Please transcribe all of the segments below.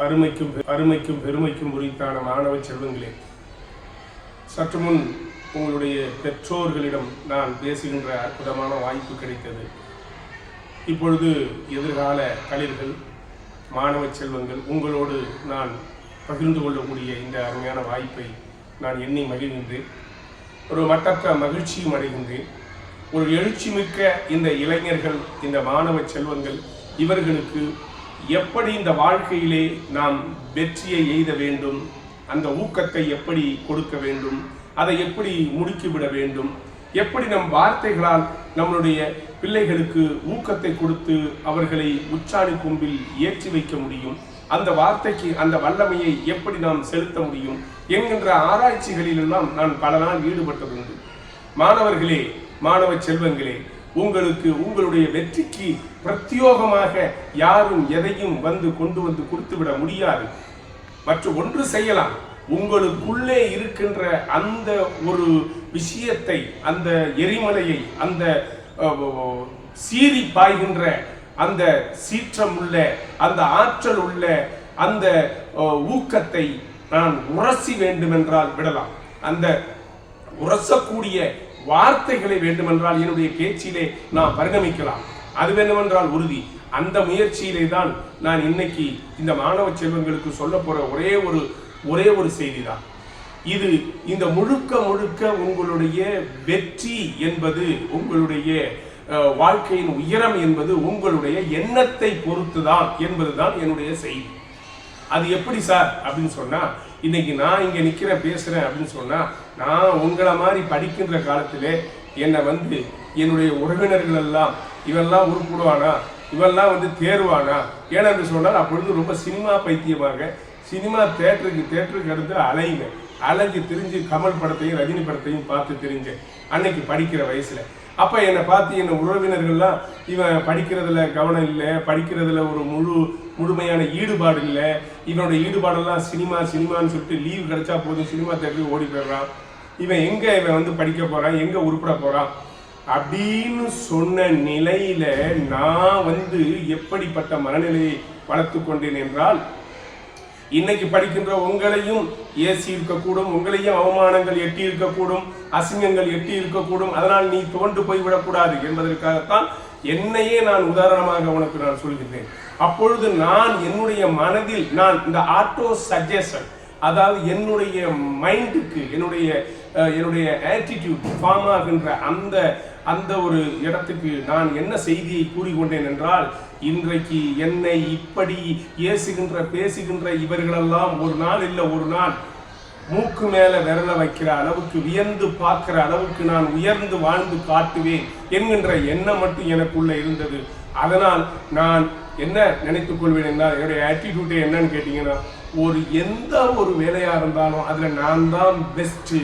அருமைக்கும் பெருமைக்கும் உரித்தான மாணவ செல்வங்களே, சற்று முன் உங்களுடைய பெற்றோர்களிடம் நான் பேசுகின்ற அற்புதமான வாய்ப்பு கிடைத்தது. இப்பொழுது எதிர்கால களிர்கள், மாணவ செல்வங்கள், உங்களோடு நான் பகிர்ந்து கொள்ளக்கூடிய இந்த அருமையான வாய்ப்பை நான் எண்ணி மகிழ்கின்றேன். ஒரு மட்டற்ற மகிழ்ச்சியும் அடைகின்றேன். ஒரு எழுச்சி மிக்க இந்த இளைஞர்கள், இந்த மாணவ செல்வங்கள், இவர்களுக்கு எப்படி இந்த வாழ்க்கையிலே நாம் வெற்றியை எய்த வேண்டும், அந்த ஊக்கத்தை எப்படி கொடுக்க வேண்டும், அதை எப்படி முடுக்கிவிட வேண்டும், எப்படி நம் வார்த்தைகளால் நம்மளுடைய பிள்ளைகளுக்கு ஊக்கத்தை கொடுத்து அவர்களை உச்சாணி கொம்பில் ஏற்றி வைக்க முடியும், அந்த வார்த்தைக்கு அந்த வல்லமையை எப்படி நாம் செலுத்த முடியும் என்கின்ற ஆராய்ச்சிகளிலெல்லாம் நான் பல நாள் ஈடுபட்டதுண்டு. மாணவர்களே, மாணவ செல்வங்களே, உங்களுக்கு உங்களுடைய வெற்றிக்கு பிரத்யோகமாக யாரும் எதையும் கொண்டு வந்து கொடுத்துவிட முடியாது. மற்றும் ஒன்று செய்யலாம், உங்களுக்குள்ளே இருக்கின்ற அந்த ஒரு விஷயத்தை, அந்த எரிமலையை, அந்த சீறி பாய்கின்ற அந்த சீற்றம் உள்ள, அந்த ஆற்றல் உள்ள அந்த ஊக்கத்தை நான் உரசி வேண்டுமென்றால் விடலாம். அந்த உரசக்கூடிய வார்த்தைகளை வேண்டுமென்றால் என்னுடைய பேச்சிலே நான் பரிணமிக்கலாம். அது வேண்டுமென்றால் உறுதி. அந்த முயற்சியிலே தான் நான் இன்னைக்கு இந்த மாணவ செல்வங்களுக்கு சொல்ல போற ஒரே ஒரு செய்தி தான் இது. இந்த முழுக்க உங்களுடைய வெற்றி என்பது, உங்களுடைய வாழ்க்கையின் உயரம் என்பது உங்களுடைய எண்ணத்தை பொறுத்துதான் என்பதுதான் என்னுடைய செய்தி. அது எப்படி சார் அப்படின்னு சொன்னா, இன்னைக்கு நான் இங்க நிக்கிறேன் பேசுறேன் அப்படின்னு சொன்னா, நான் உங்களை மாதிரி படிக்கின்ற காலத்திலே என்னை என்னுடைய உறவினர்கள் எல்லாம், இவெல்லாம் உருப்பிடுவானா, இவெல்லாம் தேர்வானா ஏன்னு சொன்னால், அப்பொழுது ரொம்ப சினிமா பைத்தியமாக சினிமா தேட்டருக்கு அடுத்து அலைஞ்சு திரிஞ்சு கமல் படத்தையும் ரஜினி படத்தையும் பார்த்து தெரிஞ்சேன் அன்னைக்கு படிக்கிற வயசுல. அப்ப என்னை பார்த்து என்ன உறவினர்கள்லாம், இவன் படிக்கிறதுல கவனம் இல்லை, படிக்கிறதுல ஒரு முழுமையான ஈடுபாடு இல்லை, இவனோட ஈடுபாடெல்லாம் சினிமான்னு சொல்லிட்டு லீவு கிடைச்சா போதும் சினிமா தேட்டருக்கு ஓடி போயிடுறான், இவன் படிக்க போறான், எங்க உருப்பட போறான் அப்படின்னு சொன்ன நிலையில நான் எப்படிப்பட்ட மனநிலையை வளர்த்து கொண்டேன் என்றால், இன்னைக்கு படிக்கின்ற உங்களையும் ஏசி இருக்கக்கூடும், உங்களையும் அவமானங்கள் எட்டி இருக்கக்கூடும், அசிங்கங்கள் எட்டி இருக்கக்கூடும். அதனால் நீ தோண்டு போய்விடக்கூடாது என்பதற்காகத்தான் என்னையே நான் உதாரணமாக உனக்கு நான் சொல்கின்றேன். அப்பொழுது நான் என்னுடைய மனதில் நான் இந்த ஆட்டோ சஜஷன், அதாவது என்னுடைய மைண்டுக்கு என்னுடைய ஆட்டிடியூட் ஃபார்ம் ஆகின்ற அந்த ஒரு இடத்துக்கு நான் என்ன செய்தியை கூறிக்கொண்டேன் என்றால், இன்றைக்கு என்னை இப்படி பேசுகின்ற இவர்களெல்லாம் ஒரு நாள் மூக்கு மேல விரல வைக்கிற அளவுக்கு, வியந்து பார்க்கிற அளவுக்கு நான் உயர்ந்து வாழ்ந்து காட்டுவேன் என்கின்ற எண்ணம் மட்டும் எனக்குள்ள இருந்தது. அதனால் நான் என்ன நினைத்துக் கொள்வேன் என்றால், என்னுடைய ஆட்டிடியூட்டே என்னன்னு கேட்டீங்கன்னா, எந்த ஒரு வேலையா இருந்தாலும் அதுல நான் தான் பெஸ்ட்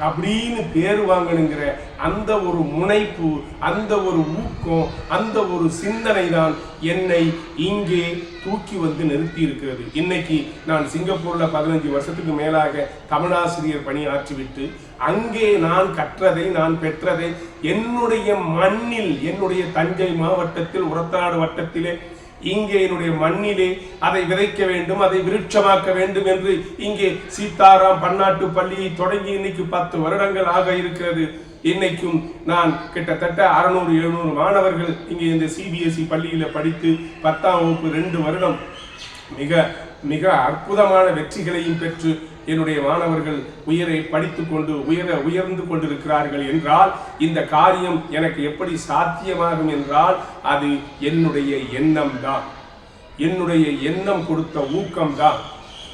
அப்படின்னு பேர் வாங்கணுங்கிற அந்த ஒரு முனைப்பு, அந்த ஒரு ஊக்கம், அந்த ஒரு சிந்தனை தான் என்னை இங்கே தூக்கி நிறுத்தி இருக்கிறது. இன்னைக்கு நான் சிங்கப்பூர்ல 15 வருஷத்துக்கு மேலாக தமிழாசிரியர் பணியாற்றிவிட்டு அங்கே நான் கற்றதை, நான் பெற்றதை என்னுடைய மண்ணில், என்னுடைய தஞ்சை மாவட்டத்தில் உரத்தநாடு வட்டத்திலே இங்கே என்னுடைய மண்ணிலே அதை விதைக்க வேண்டும், அதை விருட்சமாக்க வேண்டும் என்று இங்கே சீதாராம் பன்னாட்டு பள்ளியை தொடங்கி இன்னைக்கு 10 வருடங்கள் ஆக இருக்கிறது. இன்னைக்கும் நான் கிட்டத்தட்ட 600-700 மாணவர்கள் இங்கே இந்த சிபிஎஸ்இ பள்ளியில படித்து 10ஆம் வகுப்பு 2 வருடம் மிக மிக அற்புதமான வெற்றிகளையும் பெற்று என்னுடைய மாணவர்கள் உயர்ந்து கொண்டிருக்கிறார்கள் என்றால், இந்த காரியம் எனக்கு எப்படி சாத்தியமாகும் என்றால், அது என்னுடைய எண்ணம் தான், என்னுடைய எண்ணம் கொடுத்த ஊக்கம் தான்,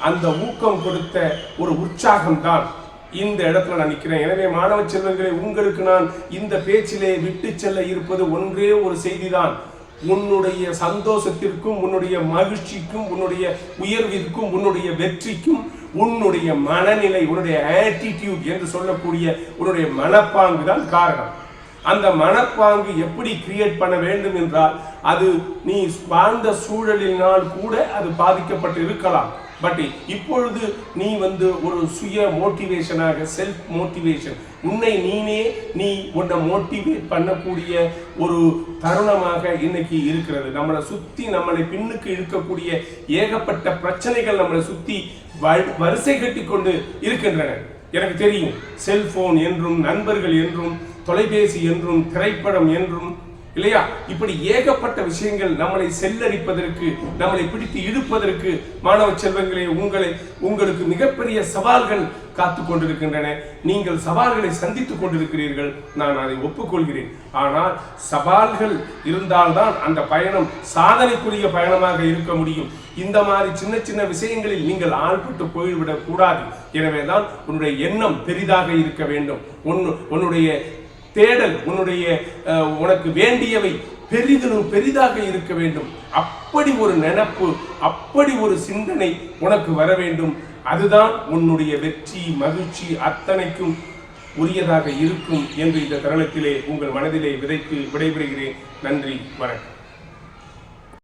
அந்த ஊக்கம் கொடுத்த ஒரு உற்சாகம் தான் இந்த இடத்துல நான் நிற்கிறேன். எனவே மாணவ செல்வங்களே, உங்களுக்கு நான் இந்த பேச்சிலே விட்டு செல்ல இருப்பது ஒன்றே ஒரு செய்திதான். உன்னுடைய சந்தோஷத்திற்கும், உன்னுடைய மகிழ்ச்சிக்கும், உன்னுடைய உயர்விற்கும், உன்னுடைய வெற்றிக்கும் உன்னுடைய மனநிலை, உன்னுடைய ஆட்டிடியூட் என்று சொல்லக்கூடிய உன்னுடைய மனப்பாங்கு தான் காரணம். அந்த மனப்பாங்கு எப்படி கிரியேட் பண்ண வேண்டும் என்றால் அது நீ வாழ்ந்த சூழலினால் கூட அது பாதிக்கப்பட்டு இருக்கலாம். பட் இப்பொழுது நீ ஒரு சுய மோட்டிவேஷனாக, செல்ஃப் மோட்டிவேஷன், உன்னை உன்னை மோட்டிவேட் பண்ணக்கூடிய ஒரு தருணமாக இன்னைக்கு இருக்கிறது. நம்மளை சுத்தி நம்மளை பின்னுக்கு இழுக்கக்கூடிய ஏகப்பட்ட பிரச்சனைகள் நம்மளை சுத்தி வரிசை கட்டி கொண்டு இருக்கின்றன. எனக்கு தெரியும், செல்போன் என்றும், நண்பர்கள் என்றும், தொலைபேசி என்றும், திரைப்படம் என்றும், இல்லையா, இப்படி ஏகப்பட்ட விஷயங்கள் நம்மளை செல்லரிப்பதற்கு, நம்மளை பிடித்து இழுப்பதற்கு மாணவ செல்வங்களே உங்களுக்கு மிகப்பெரிய சவால்கள் காத்து கொண்டிருக்கின்றன. நீங்கள் சவால்களை சந்தித்துக் கொண்டிருக்கிறீர்கள், நான் அதை ஒப்புக்கொள்கிறேன். ஆனால் சவால்கள் இருந்தால்தான் அந்த பயணம் சாதனைக்குரிய பயணமாக இருக்க முடியும். இந்த மாதிரி சின்ன சின்ன விஷயங்களில் நீங்கள் ஆள்பட்டு போய்விடக் கூடாது. எனவேதான் உன்னுடைய எண்ணம் பெரிதாக இருக்க வேண்டும். உன்னுடைய தேடல், உனக்கு வேண்டியவை பெரிதாக இருக்க வேண்டும். அப்படி ஒரு நினைப்பு, அப்படி ஒரு சிந்தனை உனக்கு வர வேண்டும். அதுதான் உன்னுடைய வெற்றி, மகிழ்ச்சி அத்தனைக்கும் உரியதாக இருக்கும் என்று இந்த தருணத்திலே உங்கள் மனதிலே விதைத்து விடைபெறுகிறேன். நன்றி, வணக்கம்.